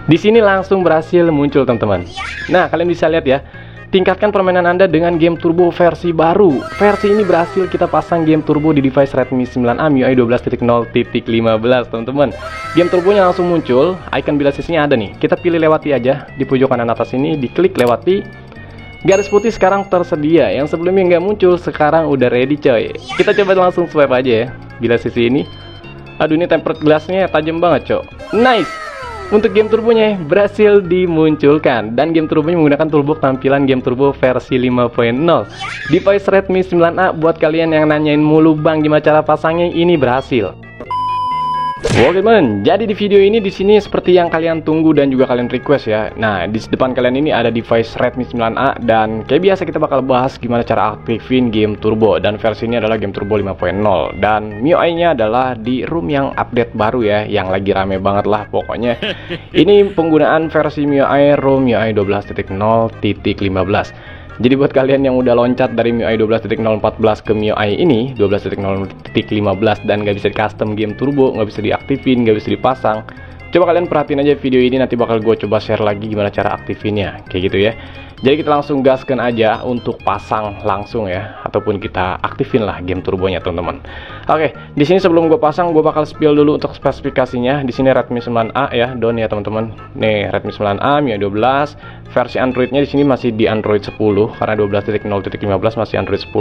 Di sini langsung berhasil muncul teman-teman. Nah, kalian bisa lihat ya, tingkatkan permainan Anda dengan game turbo versi baru. Versi ini berhasil kita pasang game turbo di device Redmi 9A MIUI 12.0.15 teman-teman. Game turbonya langsung muncul, icon bilas sisinya ada nih. Kita pilih lewati aja di pojok kanan atas ini, diklik lewati. Garis putih sekarang tersedia, yang sebelumnya nggak muncul sekarang udah ready coy. Kita coba langsung swipe aja ya, bilas sisi ini. Aduh, ini tempered glassnya tajam banget cok. Nice. Untuk game turbonya berhasil dimunculkan, dan game turbonya menggunakan toolbox tampilan game turbo versi 5.0. Device Redmi 9A buat kalian yang nanyain mulu bang gimana cara pasangnya, ini berhasil. Oke teman, jadi di video ini di sini seperti yang kalian tunggu dan juga kalian request ya. Nah, di depan kalian ini ada device Redmi 9A, dan kayak biasa kita bakal bahas gimana cara aktifin game turbo, dan versi ini adalah game turbo 5.0, dan MIUI-nya adalah di ROM yang update baru ya, yang lagi rame banget lah pokoknya. Ini penggunaan versi MIUI ROM MIUI 12.0.15. Jadi buat kalian yang udah loncat dari MIUI 12.0.14 ke MIUI ini 12.0.15 dan nggak bisa di custom game turbo, nggak bisa diaktifin, nggak bisa dipasang, coba kalian perhatiin aja video ini, nanti bakal gue coba share lagi gimana cara aktifinnya, kayak gitu ya. Jadi kita langsung gaskan aja untuk pasang langsung ya, ataupun kita aktifin lah game turbonya teman-teman. Oke, di sini sebelum gue pasang gue bakal spill dulu untuk spesifikasinya. Di sini Redmi 9A ya, down ya teman-teman. Nih Redmi 9A MIUI 12, versi Androidnya di sini masih di Android 10 karena 12.0.15 masih Android 10.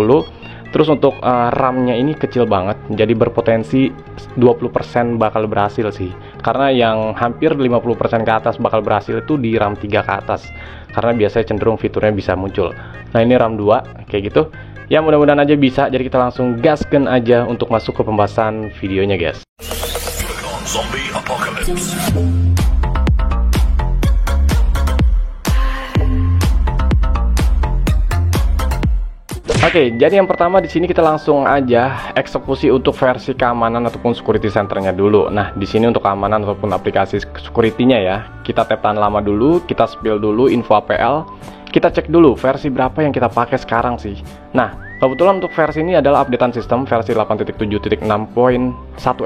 Terus untuk RAM-nya ini kecil banget, jadi berpotensi 20% bakal berhasil sih. Karena yang hampir 50% ke atas bakal berhasil itu di RAM 3 ke atas. Karena biasanya cenderung fiturnya bisa muncul. Nah, ini RAM 2 kayak gitu. Ya mudah-mudahan aja bisa, jadi kita langsung gaskan aja untuk masuk ke pembahasan videonya guys. Oke, jadi yang pertama di sini kita langsung aja eksekusi untuk versi keamanan ataupun security centernya dulu. Nah, di sini untuk keamanan ataupun aplikasi security-nya ya, kita tap tahan lama dulu, kita spill dulu info APL, kita cek dulu versi berapa yang kita pakai sekarang sih. Nah, kebetulan untuk versi ini adalah updatean sistem versi 8.7.6.1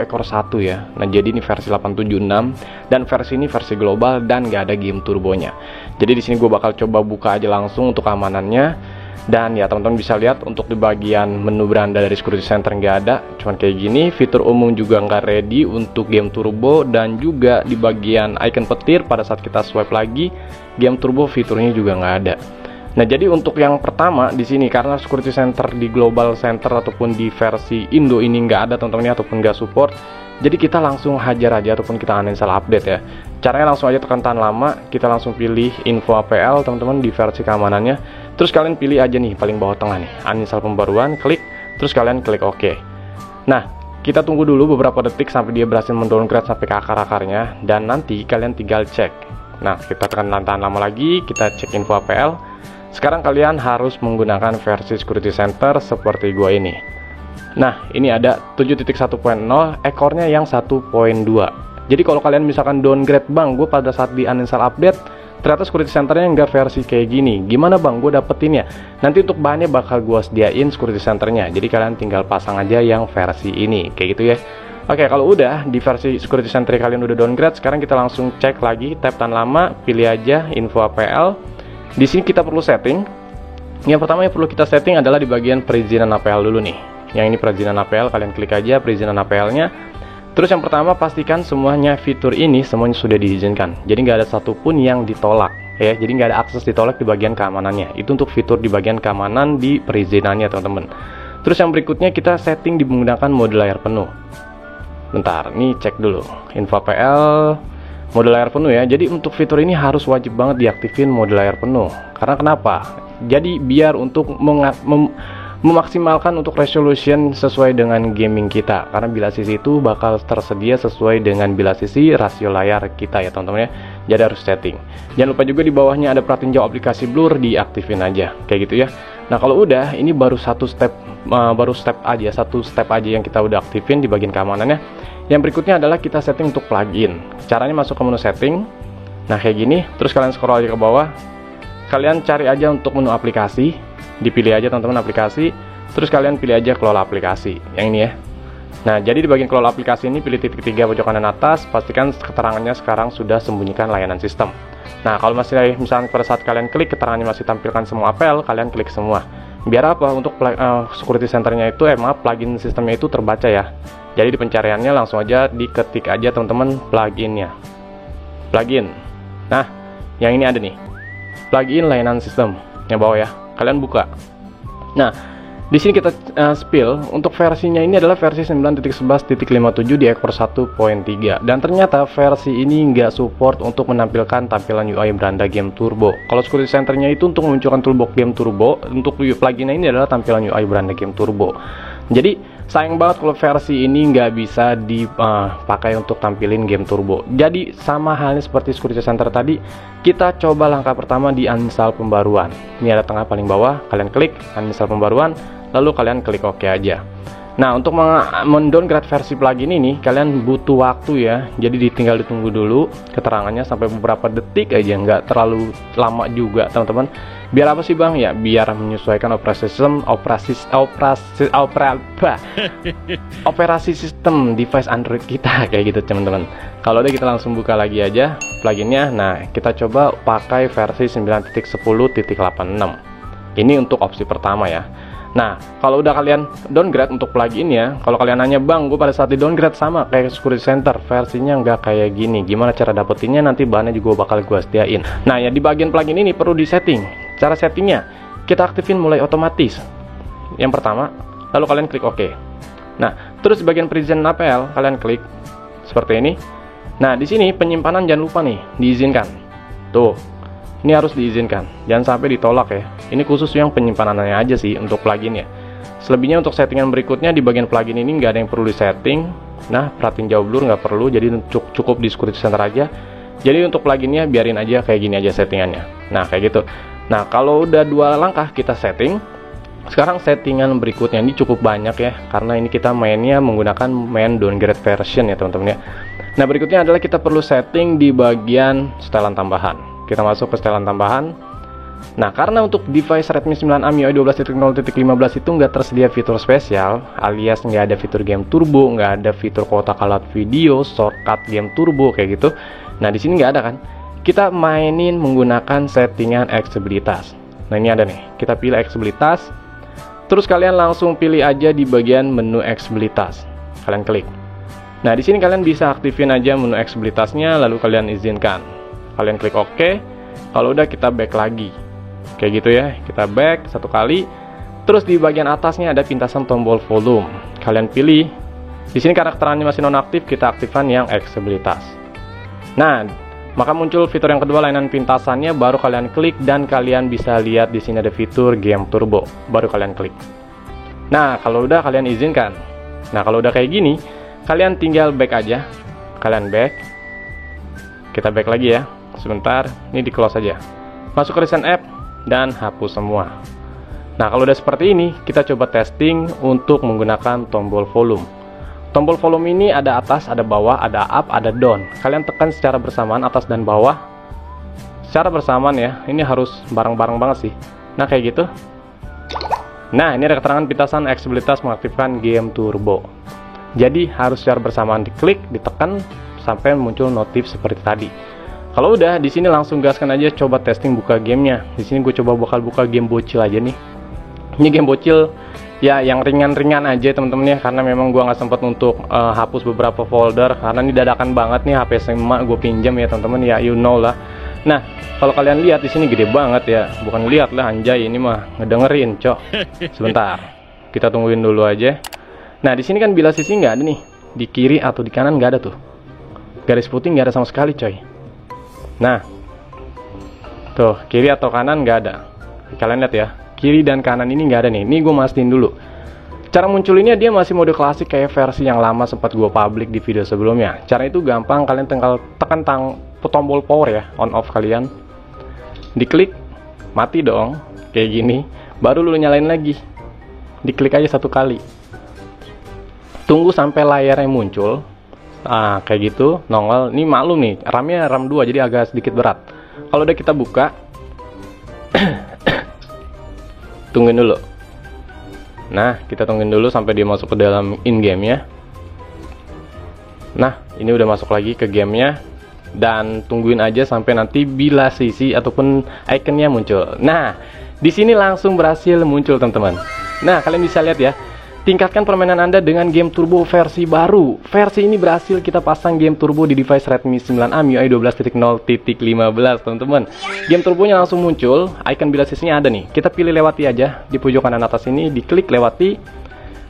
ekor 1 ya. Nah, jadi ini versi 876 dan versi ini versi global dan nggak ada game turbonya. Jadi di sini gue bakal coba buka aja langsung untuk keamanannya. Dan ya teman-teman bisa lihat untuk di bagian menu beranda dari security center nggak ada, cuman kayak gini. Fitur umum juga nggak ready untuk game turbo, dan juga di bagian icon petir pada saat kita swipe lagi game turbo fiturnya juga nggak ada. Nah, jadi untuk yang pertama di sini karena security center di global center ataupun di versi Indo ini nggak ada teman-teman, ataupun nggak support. Jadi kita langsung hajar aja ataupun kita uninstall update ya. Caranya langsung aja tekan tahan lama, kita langsung pilih info APL teman-teman di versi keamanannya. Terus kalian pilih aja nih paling bawah tengah nih, uninstall pembaruan, klik, terus kalian klik OK. Nah, kita tunggu dulu beberapa detik sampai dia berhasil mendowngrade sampai ke akar-akarnya, dan nanti kalian tinggal cek. Nah, kita tekan tahan lama lagi, kita cek info APL. Sekarang kalian harus menggunakan versi security center seperti gua ini. Nah, ini ada 7.1.0, ekornya yang 1.2. Jadi kalau kalian misalkan downgrade bang, gue pada saat di uninstall update ternyata security centernya nggak versi kayak gini, gimana bang gue dapetin ya? Nanti untuk bahannya bakal gue sediain security centernya, jadi kalian tinggal pasang aja yang versi ini, kayak gitu ya. Oke, kalau udah di versi security center kalian udah downgrade, sekarang kita langsung cek lagi, tap tahan lama, pilih aja info APL. Di sini kita perlu setting. Yang pertama yang perlu kita setting adalah di bagian perizinan APL dulu nih. Yang ini perizinan APL, kalian klik aja perizinan APL-nya. Terus yang pertama pastikan semuanya fitur ini semuanya sudah diizinkan. Jadi nggak ada satupun yang ditolak ya. Jadi nggak ada akses ditolak di bagian keamanannya. Itu untuk fitur di bagian keamanan di perizinannya teman-teman. Terus yang berikutnya kita setting menggunakan mode layar penuh. Bentar, nih cek dulu info APL mode layar penuh ya. Jadi untuk fitur ini harus wajib banget diaktifin mode layar penuh. Karena kenapa? Jadi biar untuk memaksimalkan untuk resolution sesuai dengan gaming kita, karena bilas sisi itu bakal tersedia sesuai dengan bilas sisi rasio layar kita ya teman-teman ya. Jadi harus setting. Jangan lupa juga di bawahnya ada perhatiin jauh aplikasi blur, diaktifin aja kayak gitu ya. Nah, kalau udah ini baru satu step aja yang kita udah aktifin di bagian keamanannya. Yang berikutnya adalah kita setting untuk plugin. Caranya masuk ke menu setting. Nah, kayak gini, terus kalian scroll aja ke bawah. Kalian cari aja untuk menu aplikasi. Dipilih aja teman-teman aplikasi, terus kalian pilih aja kelola aplikasi yang ini ya. Nah, jadi di bagian kelola aplikasi ini pilih titik 3 pojok kanan atas, pastikan keterangannya sekarang sudah sembunyikan layanan sistem. Nah, kalau masih misalnya pada saat kalian klik keterangannya masih tampilkan semua apel, kalian klik semua. Biar apa? Untuk security centernya itu plugin sistemnya itu terbaca ya. Jadi di pencariannya langsung aja diketik aja teman-teman pluginnya. Plugin. Nah, yang ini ada nih. Plugin layanan sistem yang bawah ya. Kalian buka. Nah, di sini kita spill untuk versinya ini adalah versi 9.11.57 di ekspor 1.3 dan ternyata versi ini nggak support untuk menampilkan tampilan UI beranda game turbo. Kalau security centernya itu untuk memunculkan toolbox game turbo, untuk pluginnya ini adalah tampilan UI beranda game turbo. Jadi sayang banget kalau versi ini nggak bisa dipakai untuk tampilin game turbo. Jadi sama halnya seperti security center tadi, kita coba langkah pertama di uninstall pembaruan. Ini ada tengah paling bawah, kalian klik uninstall pembaruan, lalu kalian klik OK aja. Nah, untuk mendowngrade versi plugin ini kalian butuh waktu ya. Jadi tinggal ditunggu dulu keterangannya sampai beberapa detik aja, nggak terlalu lama juga teman-teman. Biar apa sih bang? Ya biar menyesuaikan operasi sistem device Android kita kayak gitu teman-teman. Kalau udah kita langsung buka lagi aja pluginnya. Nah, kita coba pakai versi 9.10.86. Ini untuk opsi pertama ya. Nah, kalau udah kalian downgrade untuk plugin ya, kalau kalian nanya bang, gue pada saat di downgrade sama kayak security center, versinya nggak kayak gini. Gimana cara dapetinnya? Nanti bahannya juga bakal gue sediain. Nah, ya di bagian plugin ini perlu disetting. Cara settingnya, kita aktifin mulai otomatis. Yang pertama, lalu kalian klik OK. Nah, terus di bagian present APL kalian klik seperti ini. Nah, di sini penyimpanan jangan lupa nih diizinkan. Tuh. Ini harus diizinkan, jangan sampai ditolak ya. Ini khusus yang penyimpanannya aja sih untuk plugin ya. Selebihnya untuk settingan berikutnya di bagian plugin ini nggak ada yang perlu disetting. Nah, perhatiin jauh blur nggak perlu, jadi cukup di security center aja. Jadi untuk pluginnya biarin aja kayak gini aja settingannya. Nah, kayak gitu. Nah, kalau udah 2 langkah kita setting, sekarang settingan berikutnya ini cukup banyak ya, karena ini kita mainnya menggunakan main downgrade version ya teman-teman ya. Nah, berikutnya adalah kita perlu setting di bagian setelan tambahan. Kita masuk ke setelan tambahan. Nah, karena untuk device Redmi 9A MIUI 12.0.15 itu nggak tersedia fitur spesial, alias nggak ada fitur game turbo, nggak ada fitur kotak alat video, shortcut game turbo kayak gitu. Nah, di sini nggak ada kan? Kita mainin menggunakan settingan aksesibilitas. Nah, ini ada nih. Kita pilih aksesibilitas. Terus kalian langsung pilih aja di bagian menu aksesibilitas. Kalian klik. Nah, di sini kalian bisa aktifin aja menu aksesibilitasnya, lalu kalian izinkan. Kalian klik OK. Kalau udah kita back lagi. Kayak gitu ya. Kita back 1 kali. Terus di bagian atasnya ada pintasan tombol volume. Kalian pilih. Di sini karena keterangannya masih nonaktif, kita aktifkan yang aksesibilitas. Nah, maka muncul fitur yang kedua layanan pintasannya, baru kalian klik dan kalian bisa lihat di sini ada fitur game turbo. Baru kalian klik. Nah, kalau udah kalian izinkan. Nah, kalau udah kayak gini, kalian tinggal back aja. Kalian back. Kita back lagi ya. Sebentar, ini di close aja. Masuk ke recent app dan hapus semua. Nah, kalau udah seperti ini, kita coba testing untuk menggunakan tombol volume. Tombol volume ini ada atas, ada bawah, ada up, ada down. Kalian tekan secara bersamaan atas dan bawah. Secara bersamaan ya, ini harus bareng-bareng banget sih. Nah, kayak gitu. Nah, ini ada keterangan pintasan aksesibilitas mengaktifkan game turbo. Jadi, harus secara bersamaan diklik, ditekan, sampai muncul notif seperti tadi. Kalau udah, di sini langsung gaskan aja coba testing buka gamenya. Di sini gue coba bakal buka game bocil aja nih. Ini game bocil ya yang ringan-ringan aja temen-temen ya, karena memang gue nggak sempat untuk hapus beberapa folder karena ini dadakan banget nih, HP SMA gue pinjam ya temen-temen ya, you know lah. Nah, kalau kalian lihat di sini gede banget ya, bukan lihat lah anjay, ini mah ngedengerin cok. Sebentar, kita tungguin dulu aja. Nah, di sini kan bilas sisi nggak ada nih, di kiri atau di kanan nggak ada tuh, garis putih nggak ada sama sekali coy. Nah, tuh kiri atau kanan nggak ada. Kalian lihat ya, kiri dan kanan ini nggak ada nih. Ini gue mastiin dulu. Cara munculinnya dia masih mode klasik kayak versi yang lama sempat gue publik di video sebelumnya. Cara itu gampang, kalian tinggal tekan tombol power ya, on off kalian. Diklik, mati dong, kayak gini. Baru lu nyalain lagi. Diklik aja 1 kali. Tunggu sampai layarnya muncul. Nah, kayak gitu, nongol. Ini maklum nih, RAM-nya RAM 2 jadi agak sedikit berat. Kalau udah kita buka, tungguin dulu. Nah, kita tungguin dulu sampai dia masuk ke dalam in-game ya. Nah, ini udah masuk lagi ke gamenya. Dan tungguin aja sampai nanti bila sisi ataupun ikonnya muncul. Nah, di sini langsung berhasil muncul teman-teman. Nah, kalian bisa lihat ya, tingkatkan permainan Anda dengan game turbo versi baru. Versi ini berhasil kita pasang game turbo di device Redmi 9A MIUI 12.0.15 teman-teman. Game turbonya langsung muncul, icon bila sisinya ada nih. Kita pilih lewati aja di pojok kanan atas ini, diklik lewati.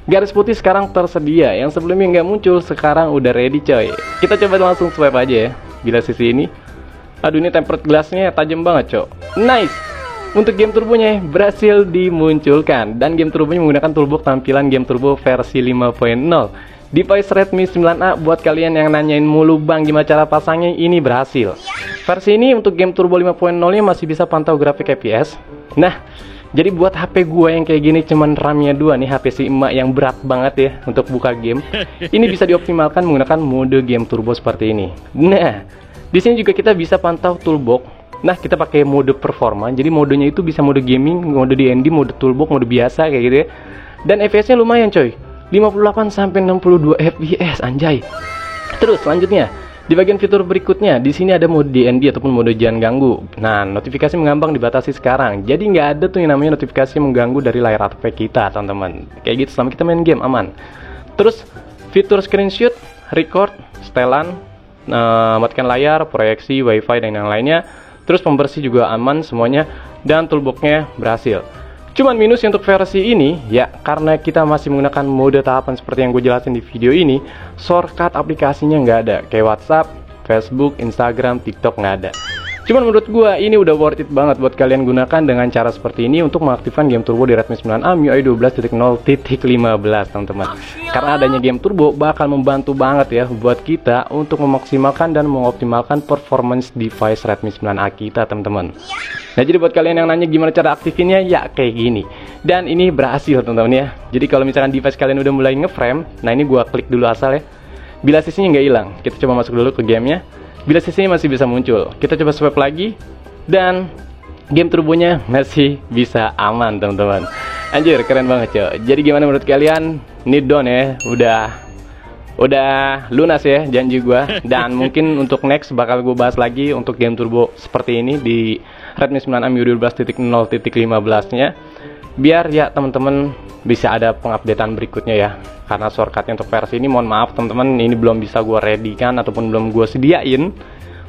Garis putih sekarang tersedia, yang sebelumnya nggak muncul sekarang udah ready coy. Kita coba langsung swipe aja ya, bila sisi ini. Aduh, ini tempered glassnya tajam banget cok. Nice. Untuk game turbonya berhasil dimunculkan, dan game turbonya menggunakan toolbox tampilan game turbo versi 5.0. Device Redmi 9A, buat kalian yang nanyain mulu bang gimana cara pasangnya, ini berhasil. Versi ini untuk game turbo 5.0 nya masih bisa pantau grafik FPS. Nah, jadi buat HP gua yang kayak gini cuman RAM-nya 2 nih, HP si emak yang berat banget ya untuk buka game. Ini bisa dioptimalkan menggunakan mode game turbo seperti ini. Nah, di sini juga kita bisa pantau toolbox. Nah, kita pakai mode performa. Jadi modenya itu bisa mode gaming, mode DND, mode toolbox, mode biasa kayak gitu ya. Dan FPS-nya lumayan coy. 58 sampai 62 FPS anjay. Terus selanjutnya, di bagian fitur berikutnya, di sini ada mode DND ataupun mode jangan ganggu. Nah, notifikasi mengambang dibatasi sekarang. Jadi nggak ada tuh yang namanya notifikasi mengganggu dari layar HP kita, teman-teman. Kayak gitu selama kita main game aman. Terus fitur screenshot, record, setelan, matikan layar, proyeksi, wifi dan yang lainnya. Terus pembersih juga aman semuanya, dan toolboxnya berhasil. Cuman minus untuk versi ini, ya karena kita masih menggunakan mode tahapan seperti yang gue jelasin di video ini, shortcut aplikasinya nggak ada, kayak WhatsApp, Facebook, Instagram, TikTok nggak ada. Cuman menurut gue ini udah worth it banget buat kalian gunakan dengan cara seperti ini untuk mengaktifkan game turbo di Redmi 9A MIUI 12.0.15 teman-teman. Karena adanya game turbo bakal membantu banget ya buat kita untuk memaksimalkan dan mengoptimalkan performance device Redmi 9A kita teman-teman. Nah, jadi buat kalian yang nanya gimana cara aktifinnya, ya kayak gini. Dan ini berhasil teman-teman ya. Jadi kalau misalkan device kalian udah mulai ngeframe, nah ini gua klik dulu asal ya. Bila sisinya nggak hilang, kita coba masuk dulu ke gamenya. Bila sisinya masih bisa muncul, kita coba swipe lagi, dan game turbonya masih bisa aman teman-teman. Anjir, keren banget coy. Jadi gimana menurut kalian? Need down ya, udah lunas ya janji gua. Dan mungkin untuk next bakal gue bahas lagi untuk game turbo seperti ini di Redmi 9A MIUI 12.0.15 nya, biar ya teman-teman bisa ada pengupdatean berikutnya ya. Karena shortcutnya untuk versi ini, mohon maaf teman-teman, ini belum bisa gue ready kan ataupun belum gue sediain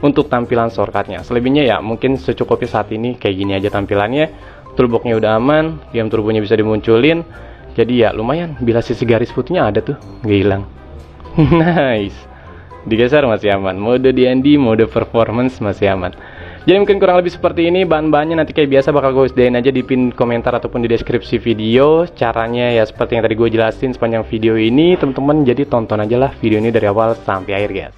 untuk tampilan shortcutnya. Selebihnya ya mungkin secukupnya saat ini kayak gini aja tampilannya. Toolboxnya udah aman, game turbonya bisa dimunculin. Jadi ya lumayan, bila sisi garis putihnya ada tuh, nggak hilang. Nice. Digeser masih aman, mode DND, mode performance masih aman. Jadi mungkin kurang lebih seperti ini, bahan-bahannya nanti kayak biasa bakal gue sediain aja di pin komentar ataupun di deskripsi video. Caranya ya seperti yang tadi gue jelasin sepanjang video ini teman-teman, jadi tonton aja lah video ini dari awal sampai akhir guys.